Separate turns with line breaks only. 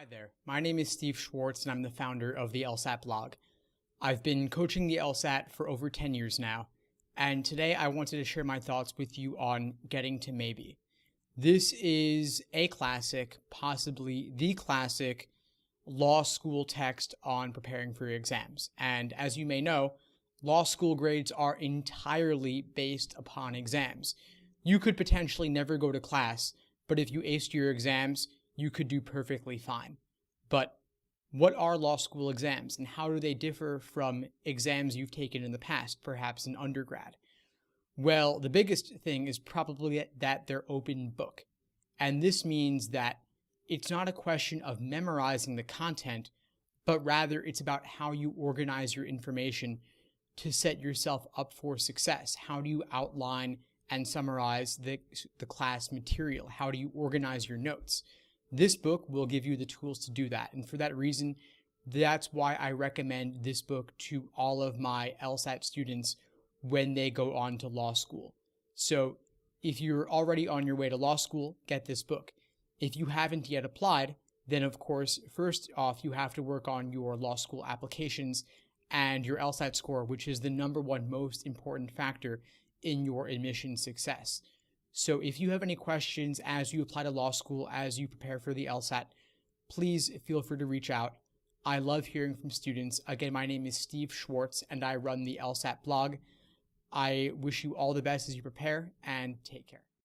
Hi there, my name is Steve Schwartz and I'm the founder of the LSAT blog. I've been coaching the LSAT for over 10 years now, and today I wanted to share my thoughts with you on getting to maybe. This is a classic, possibly the classic, law school text on preparing for your exams. And as you may know, law school grades are entirely based upon exams. You could potentially never go to class, but if you aced your exams, you could do perfectly fine. But what are law school exams and how do they differ from exams you've taken in the past, perhaps in undergrad? Well, the biggest thing is probably that they're open book. And this means that it's not a question of memorizing the content, but rather it's about how you organize your information to set yourself up for success. How do you outline and summarize the class material? How do you organize your notes? This book will give you the tools to do that. And for that reason, that's why I recommend this book to all of my LSAT students when they go on to law school. So if you're already on your way to law school, get this book. If you haven't yet applied, then of course, first off, you have to work on your law school applications and your LSAT score, which is the #1 most important factor in your admission success. So if you have any questions as you apply to law school, as you prepare for the LSAT, please feel free to reach out. I love hearing from students. Again, my name is Steve Schwartz and I run the LSAT blog. I wish you all the best as you prepare and take care.